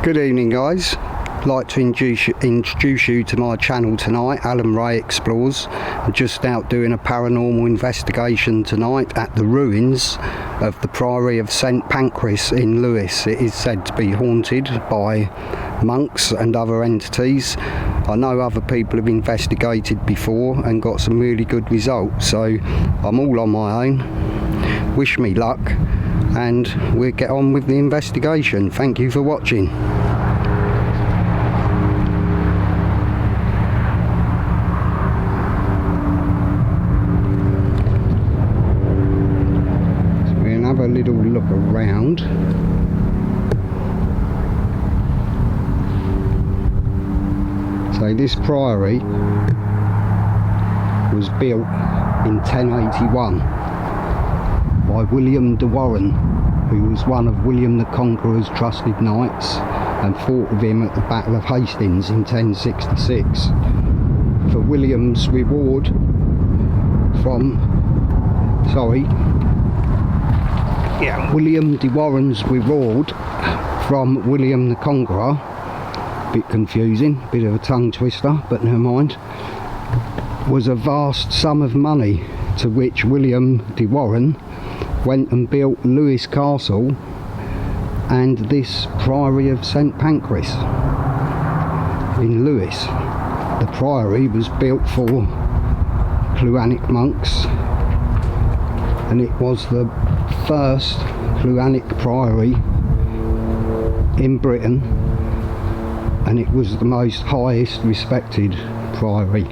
Good evening, guys. I'd like to introduce you to my channel tonight, Alan Ray Explores. I'm just out doing a paranormal investigation tonight at the ruins of the Priory of St Pancras in Lewes. It is said to be haunted by monks and other entities. I know other people have investigated before and got some really good results, so I'm all on my own. Wish me luck, and we'll get on with the investigation. Thank you for watching. So we'll have a little look around. So this priory was built in 1081 by William de Warenne, who was one of William the Conqueror's trusted knights and fought with him at the Battle of Hastings in 1066. For William's reward William de Warenne's reward from William the Conqueror, bit confusing, bit of a tongue twister, but never mind, was a vast sum of money, to which William de Warenne went and built Lewes Castle and this Priory of St Pancras in Lewes. The priory was built for Cluanic monks, and it was the first Cluanic priory in Britain, and it was the most highest respected priory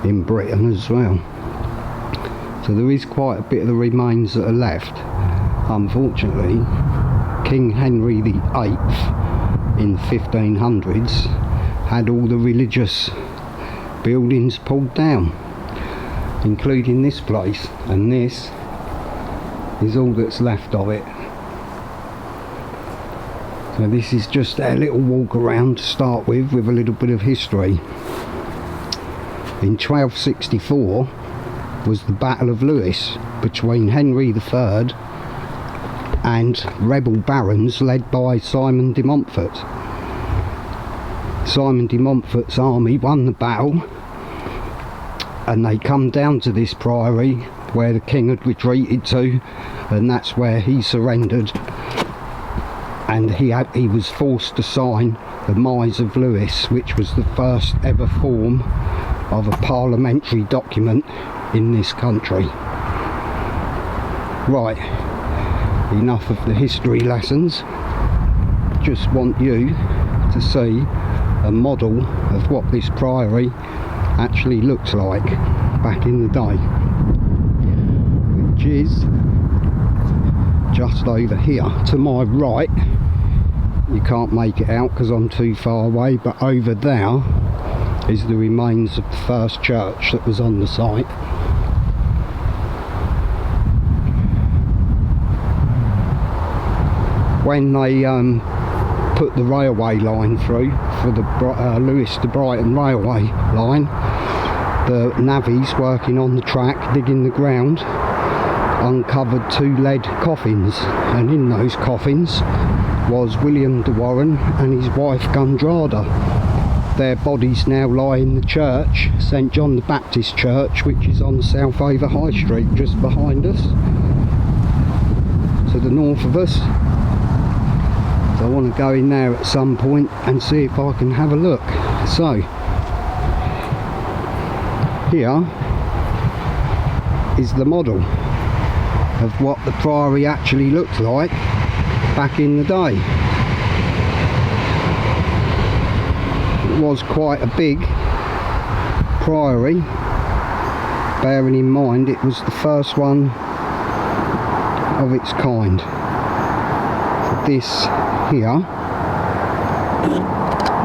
in Britain as well. So there is quite a bit of the remains that are left. Unfortunately, King Henry VIII in the 1500s had all the religious buildings pulled down, including this place, and this is all that's left of it. So this is just a little walk around to start with a little bit of history. In 1264 was the Battle of Lewes between Henry III and rebel barons led by Simon de Montfort. Simon de Montfort's army won the battle, and they come down to this priory where the king had retreated to, and that's where he surrendered, and he was forced to sign the Mise of Lewes, which was the first ever form of a parliamentary document in this country. Right, enough of the history lessons. Just want you to see a model of what this priory actually looks like back in the day, which is just over here to my right. You can't make it out because I'm too far away, but over there is the remains of the first church that was on the site. When they put the railway line through for the Lewes to Brighton railway line, the navvies working on the track, digging the ground, uncovered 2 lead coffins, and in those coffins was William de Warenne and his wife Gundrada. Their bodies now lie in the church, St John the Baptist Church, which is on South Over High Street, just behind us, to the north of us. So I want to go in there at some point and see if I can have a look. So here is the model of what the priory actually looked like back in the day. It was quite a big priory, bearing in mind it was the first one of its kind. So this here,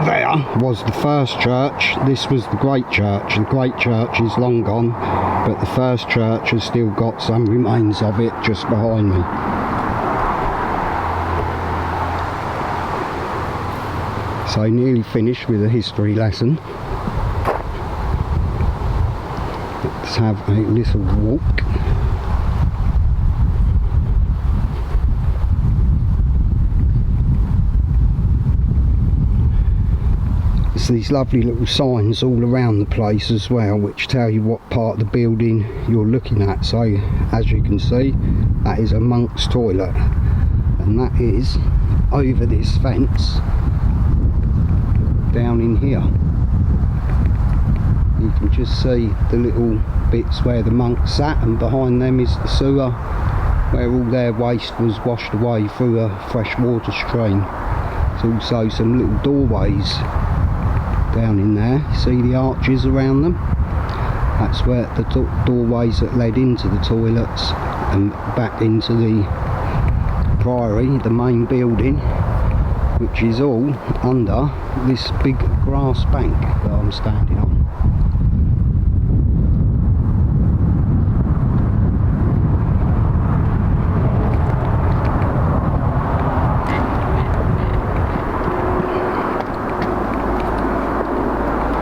there was the first church. This was the great church. The great church is long gone, but the first church has still got some remains of it just behind me. So nearly finished with a history lesson. Let's have a little walk. There's these lovely little signs all around the place as well, which tell you what part of the building you're looking at. So as you can see, that is a monk's toilet, and that is over this fence down in here. You can just see the little bits where the monks sat, and behind them is the sewer where all their waste was washed away through a freshwater stream. There's also some little doorways down in there. You see the arches around them? That's where the doorways that led into the toilets and back into the Priory, the main building, which is all under this big grass bank that I'm standing on.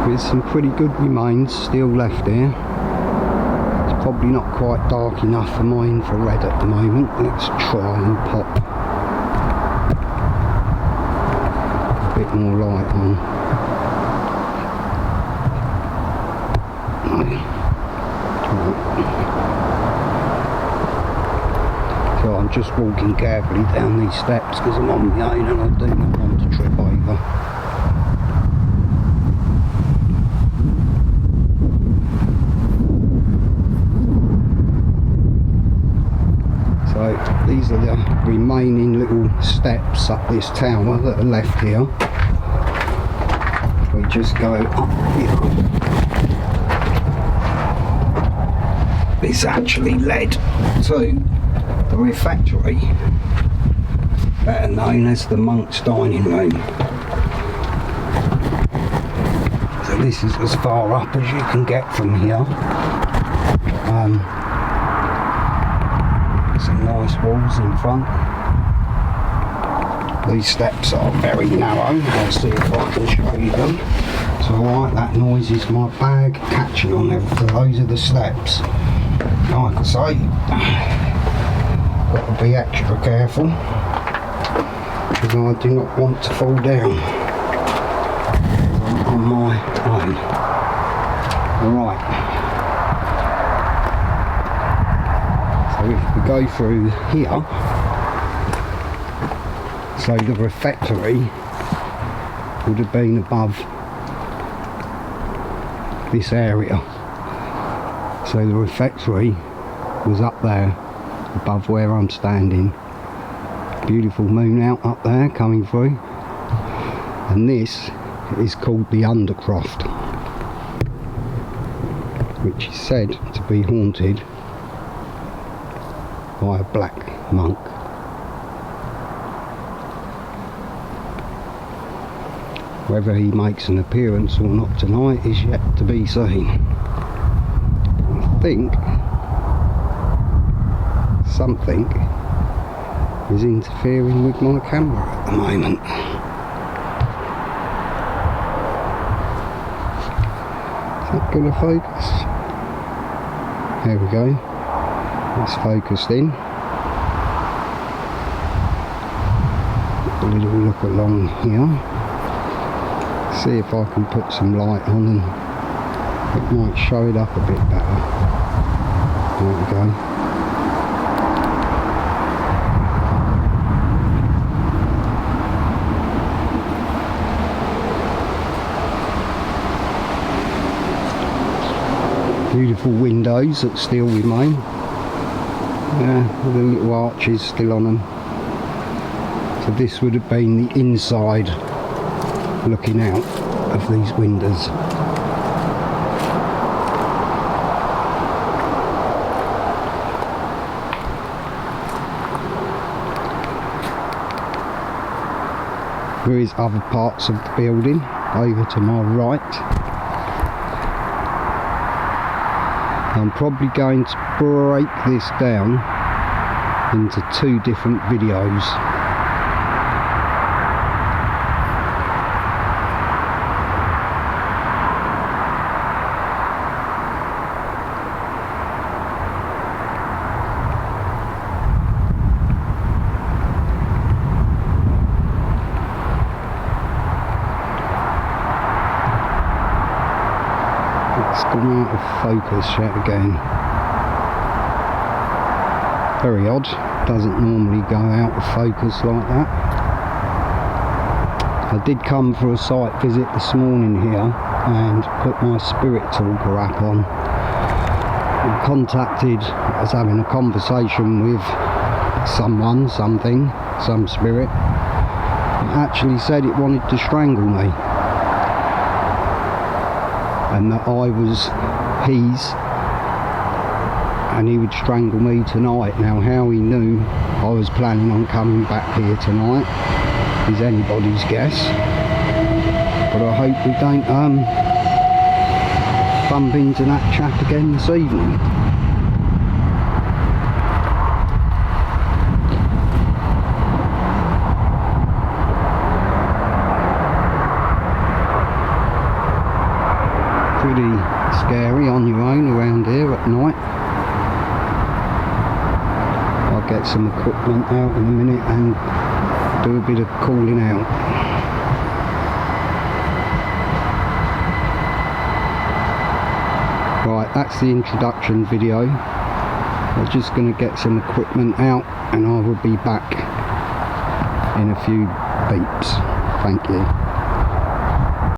There's some pretty good remains still left here. It's probably not quite dark enough for my infrared at the moment. Let's try and pop a bit more light on. So I'm just walking carefully down these steps because I'm on my own and I do not want to trip over. So these are the remaining little steps up this tower that are left here. We just go up here. This actually led to the refectory, better known as the monk's dining room. So this is as far up as you can get from here. Some nice walls in front. These steps are very narrow. I'll see if I can show you them. So alright, that noise is my bag catching on everything. Those are the steps. Like I say, got to be extra careful because I do not want to fall down. I'm on my own. Alright. So if we go through here, so the refectory would have been above this area. So the refectory was up there above where I'm standing. Beautiful moon out up there coming through. And this is called the Undercroft, which is said to be haunted by a black monk. Whether he makes an appearance or not tonight is yet to be seen. I think something is interfering with my camera at the moment. Is that going to focus? There we go. It's focused in. A little look along here. See if I can put some light on and it might show it up a bit better. There we go. Beautiful windows that still remain. Yeah, with the little arches still on them. So this would have been the inside looking out of these windows. There is other parts of the building over to my right. I'm probably going to break this down into two different videos. gone out of focus yet again. Very odd, doesn't normally go out of focus like that. I did come for a site visit this morning here and put my spirit talker app on. I was having a conversation with someone, something, some spirit. It actually said it wanted to strangle me, and that I was his, and he would strangle me tonight. Now, how he knew I was planning on coming back here tonight is anybody's guess, but I hope we don't bump into that chap again this evening. Pretty scary on your own around here at night. I'll get some equipment out in a minute and do a bit of calling out. Right, that's the introduction video. I'm just going to get some equipment out and I will be back in a few beeps. Thank you.